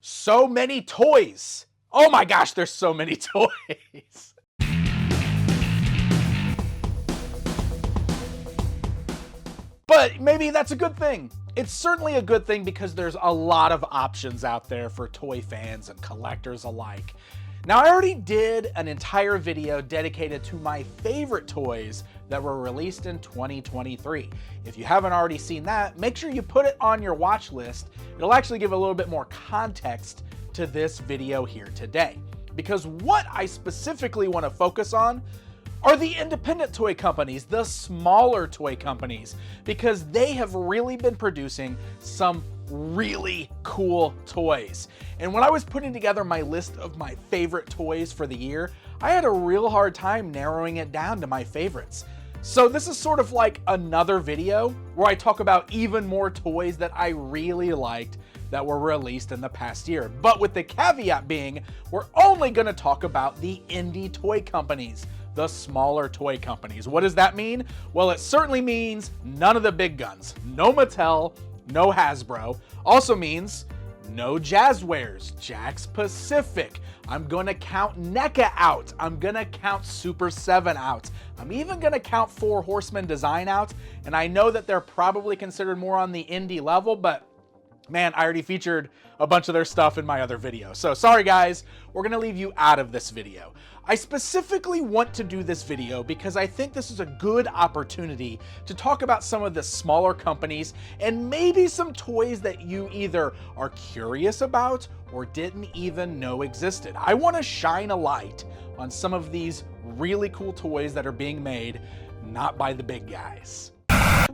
So many toys. Oh my gosh, there's so many toys. But maybe that's a good thing. It's certainly a good thing because there's a lot of options out there for toy fans and collectors alike. Now, I already did an entire video dedicated to my favorite toys that were released in 2023. If you haven't already seen that, make sure you put it on your watch list. It'll actually give a little bit more context to this video here today. Because what I specifically want to focus on are the independent toy companies, the smaller toy companies, because they have really been producing some really cool toys. And when I was putting together my list of my favorite toys for the year, I had a real hard time narrowing it down to my favorites. So this is sort of like another video where I talk about even more toys that I really liked that were released in the past year. But with the caveat being, we're only gonna talk about the indie toy companies, the smaller toy companies. What does that mean? Well, it certainly means none of the big guns. No Mattel, no Hasbro. Also means no Jazzwares, Jakks Pacific. I'm gonna count NECA out. I'm gonna count Super 7 out. I'm even gonna count 4 Horsemen Design out. And I know that they're probably considered more on the indie level, but man, I already featured a bunch of their stuff in my other video. So sorry guys, we're gonna leave you out of this video. I specifically want to do this video because I think this is a good opportunity to talk about some of the smaller companies and maybe some toys that you either are curious about or didn't even know existed. I want to shine a light on some of these really cool toys that are being made, not by the big guys.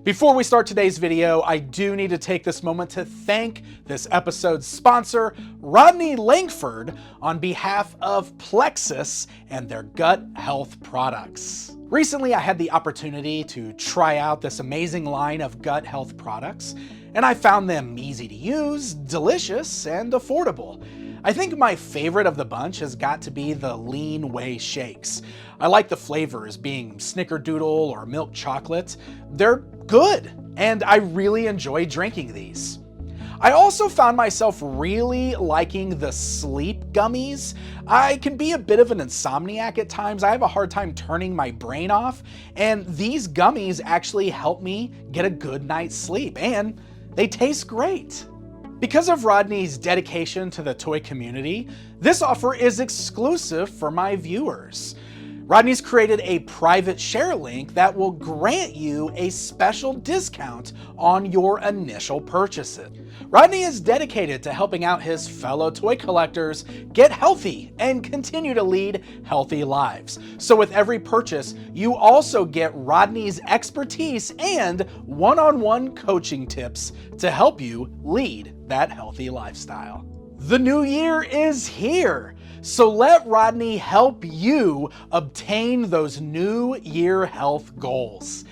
Before we start today's video, I do need to take this moment to thank this episode's sponsor, Rodney Langford, on behalf of Plexus and their gut health products. Recently, I had the opportunity to try out this amazing line of gut health products, and I found them easy to use, delicious, and affordable. I think my favorite of the bunch has got to be the Lean Whey shakes. I like the flavors being snickerdoodle or milk chocolate. They're good, and I really enjoy drinking these. I also found myself really liking the sleep gummies. I can be a bit of an insomniac at times. I have a hard time turning my brain off, and these gummies actually help me get a good night's sleep, and they taste great. Because of Rodney's dedication to the toy community, this offer is exclusive for my viewers. Rodney's created a private share link that will grant you a special discount on your initial purchases. Rodney is dedicated to helping out his fellow toy collectors get healthy and continue to lead healthy lives. So with every purchase, you also get Rodney's expertise and one-on-one coaching tips to help you lead that healthy lifestyle. The new year is here, so let Rodney help you obtain those new year health goals.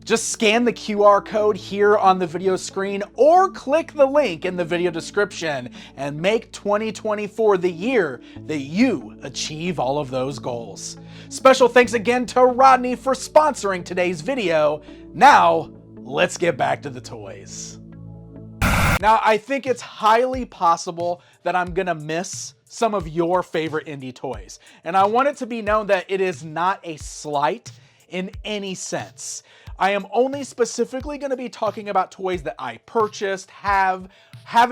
Just scan the QR code here on the video screen or click the link in the video description and make 2024 the year that you achieve all of those goals. Special thanks again to Rodney for sponsoring today's video. Now, let's get back to the toys. Now, I think it's highly possible that I'm gonna miss some of your favorite indie toys. And I want it to be known that it is not a slight in any sense. I am only specifically gonna be talking about toys that I purchased, have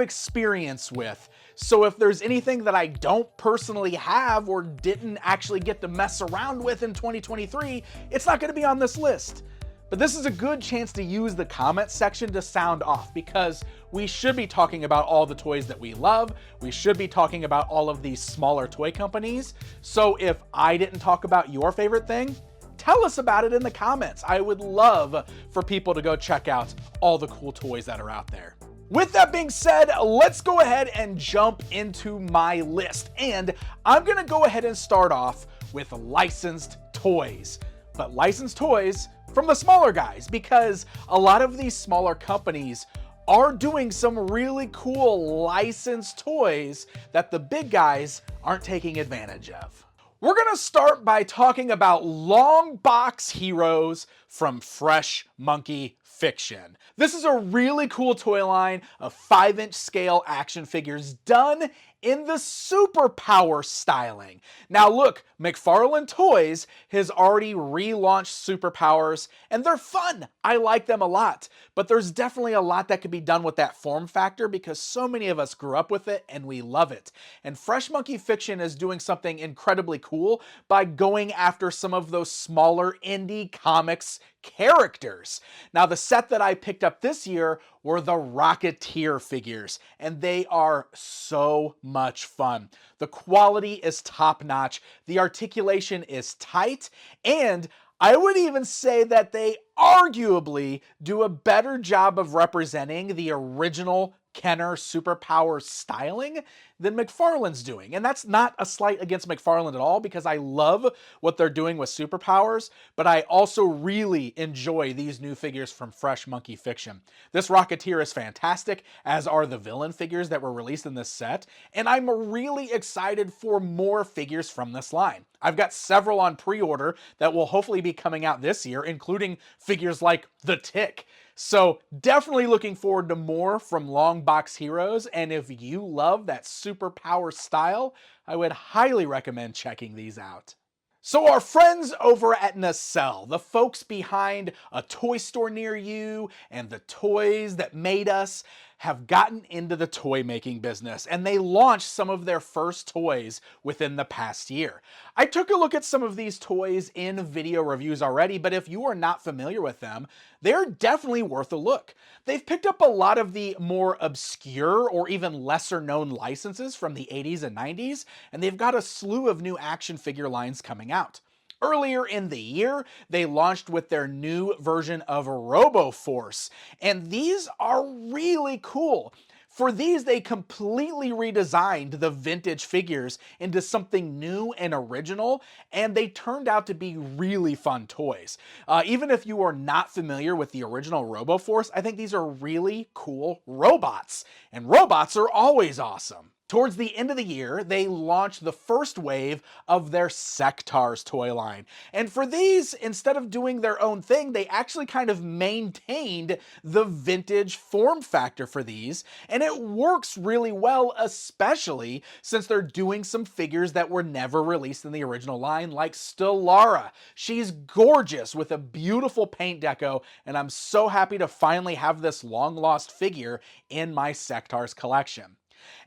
experience with. So if there's anything that I don't personally have or didn't actually get to mess around with in 2023, it's not gonna be on this list. But this is a good chance to use the comment section to sound off, because we should be talking about all the toys that we love. We should be talking about all of these smaller toy companies. So if I didn't talk about your favorite thing, tell us about it in the comments. I would love for people to go check out all the cool toys that are out there. With that being said, let's go ahead and jump into my list. And I'm gonna go ahead and start off with licensed toys. But licensed toys from the smaller guys, because a lot of these smaller companies are doing some really cool licensed toys that the big guys aren't taking advantage of. We're going to start by talking about long box heroes from Fresh Monkey Fiction. This is a really cool toy line of 5-inch scale action figures done in the superpower styling. Now look, McFarlane Toys has already relaunched superpowers and they're fun. I like them a lot, but there's definitely a lot that could be done with that form factor because so many of us grew up with it and we love it. And Fresh Monkey Fiction is doing something incredibly cool by going after some of those smaller indie comics characters. Now the set that I picked up this year were the Rocketeer figures, and they are so much fun. The quality is top notch, the articulation is tight, and I would even say that they arguably do a better job of representing the original Kenner superpower styling than McFarlane's doing. And that's not a slight against McFarlane at all because I love what they're doing with superpowers, but I also really enjoy these new figures from Fresh Monkey Fiction. This Rocketeer is fantastic, as are the villain figures that were released in this set, and I'm really excited for more figures from this line. I've got several on pre-order that will hopefully be coming out this year, including figures like the Tick. So definitely looking forward to more from Long Box Heroes, and if you love that superpower style, I would highly recommend checking these out. So our friends over at Nacelle, the folks behind a toy store near you and the toys that made us, have gotten into the toy making business, and they launched some of their first toys within the past year. I took a look at some of these toys in video reviews already, but if you are not familiar with them, they're definitely worth a look. They've picked up a lot of the more obscure or even lesser known licenses from the 80s and 90s, and they've got a slew of new action figure lines coming out. Earlier in the year, they launched with their new version of RoboForce, and these are really cool. For these, they completely redesigned the vintage figures into something new and original, and they turned out to be really fun toys. Even if you are not familiar with the original RoboForce, I think these are really cool robots, and robots are always awesome. Towards the end of the year, they launched the first wave of their Sectaurs toy line. And for these, instead of doing their own thing, they actually kind of maintained the vintage form factor for these. And it works really well, especially since they're doing some figures that were never released in the original line, like Stellara. She's gorgeous with a beautiful paint deco, and I'm so happy to finally have this long-lost figure in my Sectaurs collection.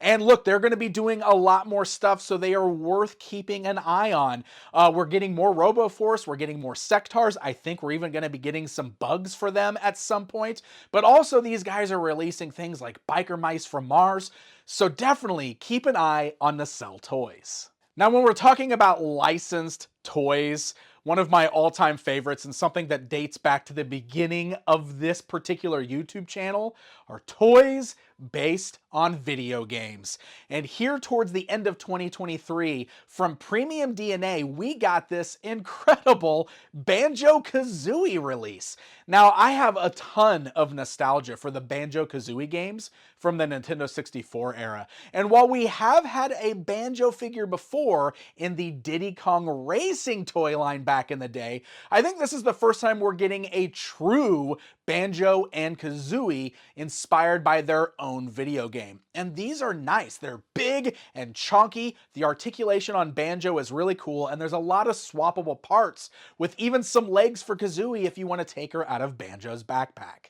And look, they're going to be doing a lot more stuff, so they are worth keeping an eye on. We're getting more RoboForce, we're getting more Sectaurs. I think we're even going to be getting some bugs for them at some point. But also, these guys are releasing things like Biker Mice from Mars, so definitely keep an eye on Nacelle toys. Now, when we're talking about licensed toys, one of my all-time favorites and something that dates back to the beginning of this particular YouTube channel are toys based on video games. And here towards the end of 2023, from Premium DNA, we got this incredible Banjo-Kazooie release. Now, I have a ton of nostalgia for the Banjo-Kazooie games from the Nintendo 64 era. And while we have had a Banjo figure before in the Diddy Kong Racing toy line back in the day, I think this is the first time we're getting a true Banjo and Kazooie inspired by their own video game. And these are nice. They're big and chunky. The articulation on Banjo is really cool, and there's a lot of swappable parts, with even some legs for Kazooie if you want to take her out of Banjo's backpack.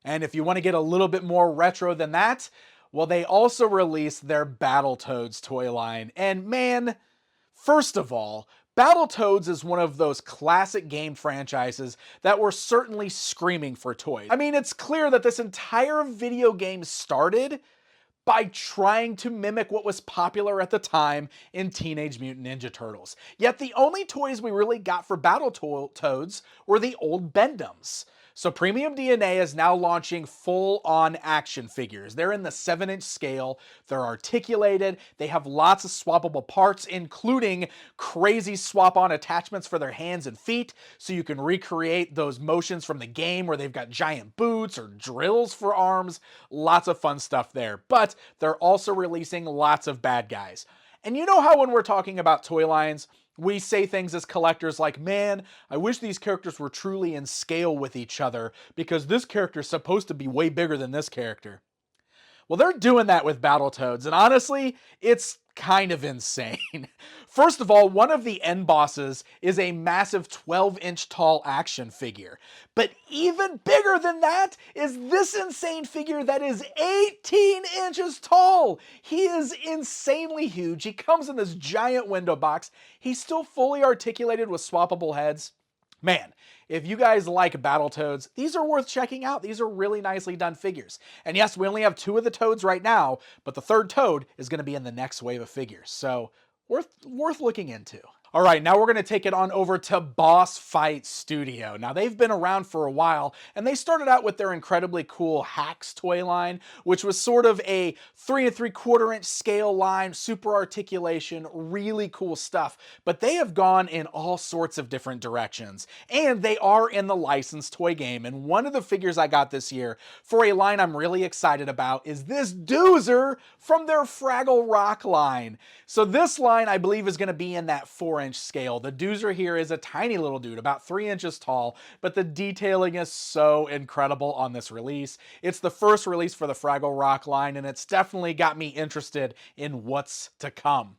And if you want to get a little bit more retro than that, well, they also released their Battletoads toy line. And man, first of all, Battletoads is one of those classic game franchises that were certainly screaming for toys. I mean, it's clear that this entire video game started by trying to mimic what was popular at the time in Teenage Mutant Ninja Turtles. Yet the only toys we really got for Battletoads were the old Bendums. So Premium DNA is now launching full-on action figures. They're in the 7-inch scale, they're articulated, they have lots of swappable parts, including crazy swap-on attachments for their hands and feet, so you can recreate those motions from the game where they've got giant boots or drills for arms. Lots of fun stuff there. But they're also releasing lots of bad guys. And you know how when we're talking about toy lines, We say things as collectors like, man, I wish these characters were truly in scale with each other because this character is supposed to be way bigger than this character. Well, they're doing that with Battletoads, and honestly, it's kind of insane. First of all, one of the end bosses is a massive 12-inch tall action figure. But even bigger than that is this insane figure that is 18 inches tall. He is insanely huge. He comes in this giant window box. He's still fully articulated with swappable heads. Man, if you guys like Battletoads, these are worth checking out. These are really nicely done figures. And yes, we only have 2 of the Toads right now, but the 3rd Toad is going to be in the next wave of figures. So worth looking into. All right, now we're going to take it on over to Boss Fight Studio. Now, they've been around for a while, and they started out with their incredibly cool Hacks toy line, which was sort of a 3 3/4 inch scale line, super articulation, really cool stuff. But they have gone in all sorts of different directions, and they are in the licensed toy game. And one of the figures I got this year for a line I'm really excited about is this Doozer from their Fraggle Rock line. So this line, I believe, is going to be in that 4-inch scale. The Doozer here is a tiny little dude, about 3 inches tall, but the detailing is so incredible on this release. It's the first release for the Fraggle Rock line, and it's definitely got me interested in what's to come.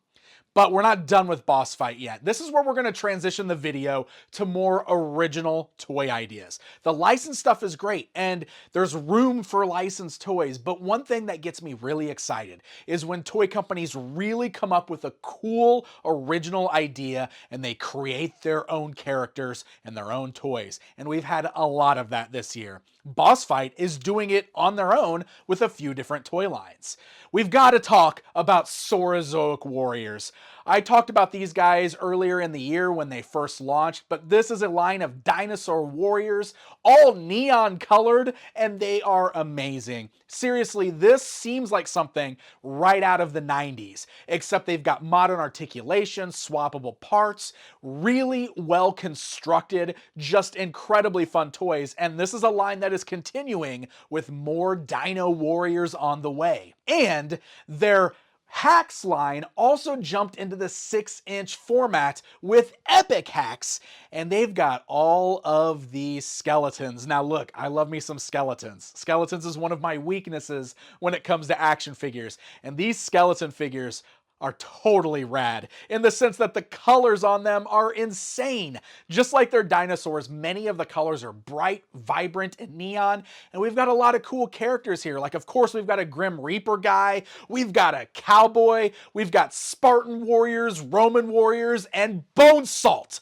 But we're not done with Boss Fight yet. This is where we're going to transition the video to more original toy ideas. The licensed stuff is great, and there's room for licensed toys, but one thing that gets me really excited is when toy companies really come up with a cool original idea and they create their own characters and their own toys. And we've had a lot of that this year. Boss Fight is doing it on their own with a few different toy lines. We've got to talk about Saurozoic Warriors. I talked about these guys earlier in the year when they first launched, but this is a line of dinosaur warriors, all neon colored, and they are amazing. Seriously, this seems like something right out of the 90s, except they've got modern articulation, swappable parts, really well constructed, just incredibly fun toys, and this is a line that is continuing with more Dino Warriors on the way. And their Hacks line also jumped into the 6-inch format with Epic Hacks, and they've got all of these skeletons. Now look, I love me some skeletons. Skeletons is one of my weaknesses when it comes to action figures, and these skeleton figures are totally rad in the sense that the colors on them are insane. Just like their dinosaurs, many of the colors are bright, vibrant, and neon, and we've got a lot of cool characters here. Like, of course, we've got a Grim Reaper guy, we've got a cowboy, we've got Spartan warriors, Roman warriors, and Bone Salt.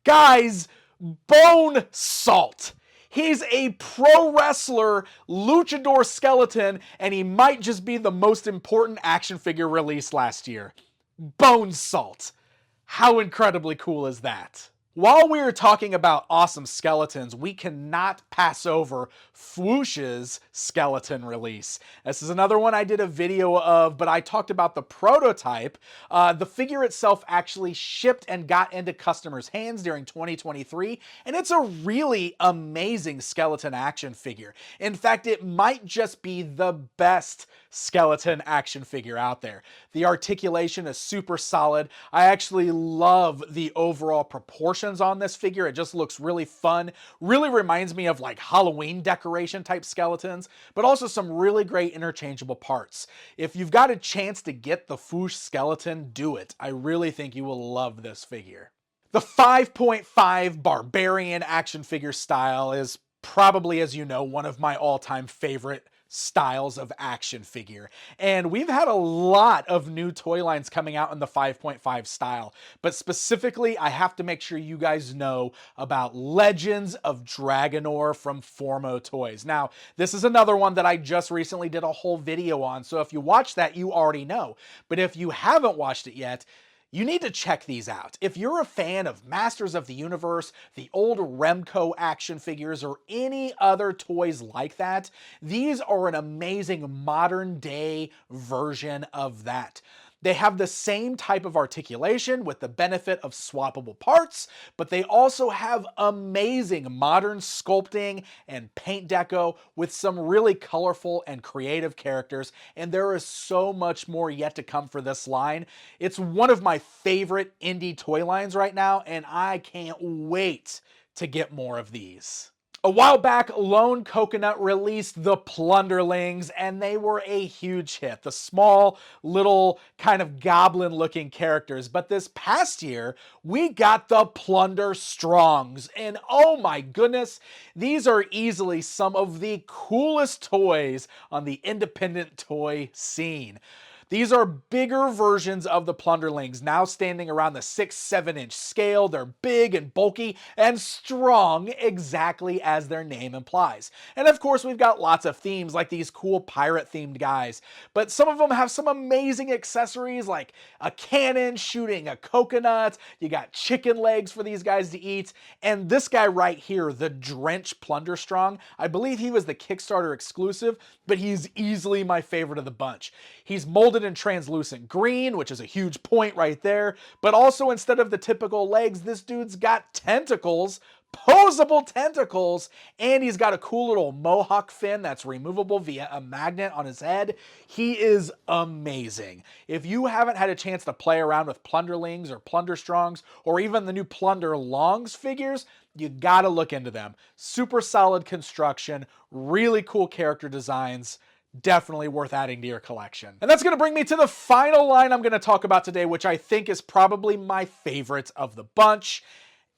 Guys, Bone Salt. He's a pro wrestler, luchador skeleton, and he might just be the most important action figure released last year. Bone Salt. How incredibly cool is that? While we are talking about awesome skeletons, we cannot pass over Fwoosh's skeleton release. This is another one I did a video of, but I talked about the prototype. The figure itself actually shipped and got into customers' hands during 2023, and it's a really amazing skeleton action figure. In fact, it might just be the best skeleton action figure out there. The articulation is super solid. I actually love the overall proportions on this figure. It just looks really fun. Really reminds me of like Halloween decoration type skeletons, but also some really great interchangeable parts. If you've got a chance to get the Fwoosh skeleton, do it. I really think you will love this figure. The 5.5 Barbarian action figure style is probably, as you know, one of my all-time favorite styles of action figure. And we've had a lot of new toy lines coming out in the 5.5 style, but specifically I have to make sure you guys know about Legends of Dragonor from Formo Toys. Now, this is another one that I just recently did a whole video on, so if you watched that, you already know. But if you haven't watched it yet, you need to check these out. If you're a fan of Masters of the Universe, the old Remco action figures, or any other toys like that, these are an amazing modern day version of that. They have the same type of articulation with the benefit of swappable parts, but they also have amazing modern sculpting and paint deco with some really colorful and creative characters, and there is so much more yet to come for this line. It's one of my favorite Indy toy lines right now, and I can't wait to get more of these. A while back, Lone Coconut released the Plunderlings, and they were a huge hit. The small, little, kind of goblin-looking characters. But this past year, we got the Plunderstrongs, and oh my goodness, these are easily some of the coolest toys on the independent toy scene. These are bigger versions of the Plunderlings, now standing around the 6-7 inch scale. They're big and bulky and strong, exactly as their name implies. And of course, we've got lots of themes like these cool pirate-themed guys, but some of them have some amazing accessories like a cannon shooting a coconut. You got chicken legs for these guys to eat. And this guy right here, the Drench Plunderstrong, I believe he was the Kickstarter exclusive, but he's easily my favorite of the bunch. He's molded in translucent green, which is a huge point right there, but also instead of the typical legs, this dude's got tentacles, posable tentacles, and he's got a cool little mohawk fin that's removable via a magnet on his head. He is amazing. If you haven't had a chance to play around with Plunderlings or Plunderstrongs or even the new Plunderlongs figures, you gotta look into them. Super solid construction, really cool character designs. Definitely worth adding to your collection. And that's going to bring me to the final line I'm going to talk about today, which I think is probably my favorite of the bunch.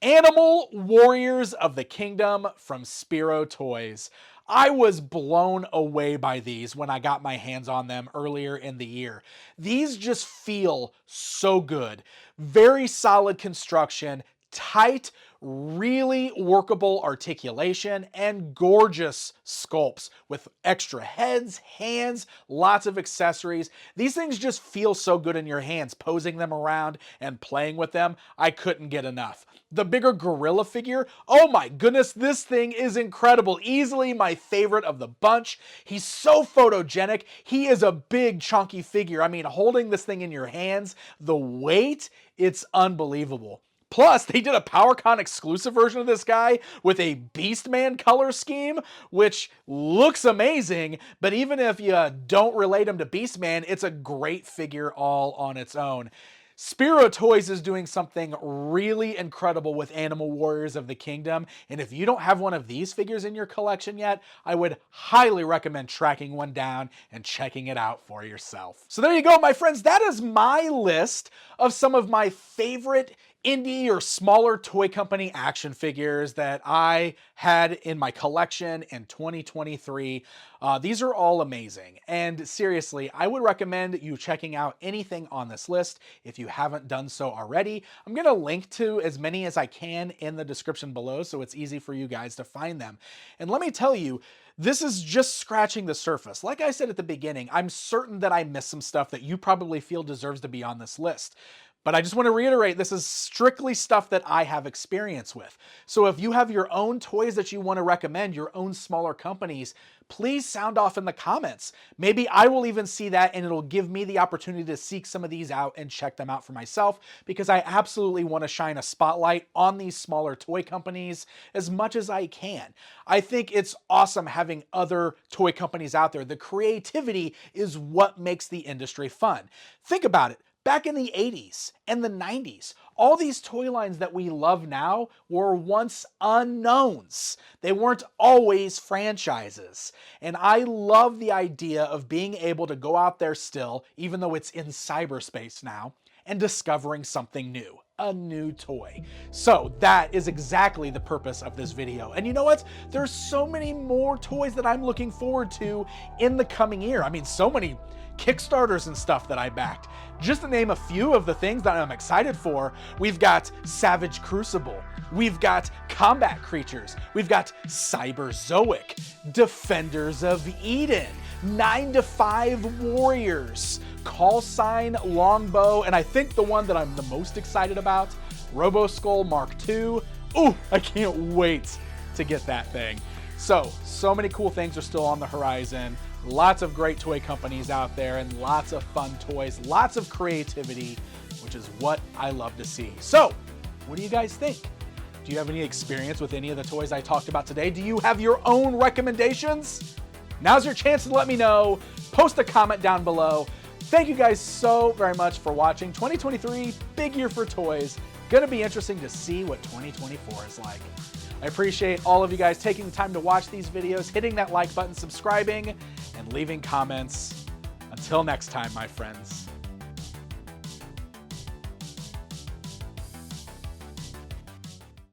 Animal Warriors of the Kingdom from Spiro Toys. I was blown away by these when I got my hands on them earlier in the year. These just feel so good. Very solid construction, tight, really workable articulation, and gorgeous sculpts with extra heads, hands, lots of accessories. These things just feel so good in your hands. Posing them around and playing with them, I couldn't get enough. The bigger gorilla figure, oh my goodness, this thing is incredible. Easily my favorite of the bunch. He's so photogenic. He is a big, chunky figure. I mean, holding this thing in your hands, the weight, it's unbelievable. Plus, they did a PowerCon exclusive version of this guy with a Beastman color scheme, which looks amazing, but even if you don't relate him to Beastman, it's a great figure all on its own. Spiro Toys is doing something really incredible with Animal Warriors of the Kingdom, and if you don't have one of these figures in your collection yet, I would highly recommend tracking one down and checking it out for yourself. So there you go, my friends. That is my list of some of my favorite indie or smaller toy company action figures that I had in my collection in 2023. These are all amazing. And seriously, I would recommend you checking out anything on this list if you haven't done so already. I'm going to link to as many as I can in the description below so it's easy for you guys to find them. And let me tell you, this is just scratching the surface. Like I said at the beginning, I'm certain that I missed some stuff that you probably feel deserves to be on this list. But I just want to reiterate, this is strictly stuff that I have experience with. So if you have your own toys that you want to recommend, your own smaller companies, please sound off in the comments. Maybe I will even see that and it'll give me the opportunity to seek some of these out and check them out for myself, because I absolutely want to shine a spotlight on these smaller toy companies as much as I can. I think it's awesome having other toy companies out there. The creativity is what makes the industry fun. Think about it. Back in the 80s and the 90s, all these toy lines that we love now were once unknowns. They weren't always franchises. And I love the idea of being able to go out there still, even though it's in cyberspace now, and discovering something new. A new toy. So that is exactly the purpose of this video. And you know what? There's so many more toys that I'm looking forward to in the coming year. I mean, so many Kickstarters and stuff that I backed. Just to name a few of the things that I'm excited for, we've got Savage Crucible, we've got Combat Creatures, we've got Cyberzoic, Defenders of Eden, 9 to 5 Warriors, Call Sign Longbow, and I think the one that I'm the most excited about, Roboskull Mark II. Ooh, I can't wait to get that thing. So many cool things are still on the horizon. Lots of great toy companies out there and lots of fun toys, lots of creativity, which is what I love to see. So, what do you guys think? Do you have any experience with any of the toys I talked about today? Do you have your own recommendations? Now's your chance to let me know. Post a comment down below. Thank you guys so very much for watching. 2023, big year for toys. Gonna be interesting to see what 2024 is like. I appreciate all of you guys taking the time to watch these videos, hitting that like button, subscribing, and leaving comments. Until next time, my friends.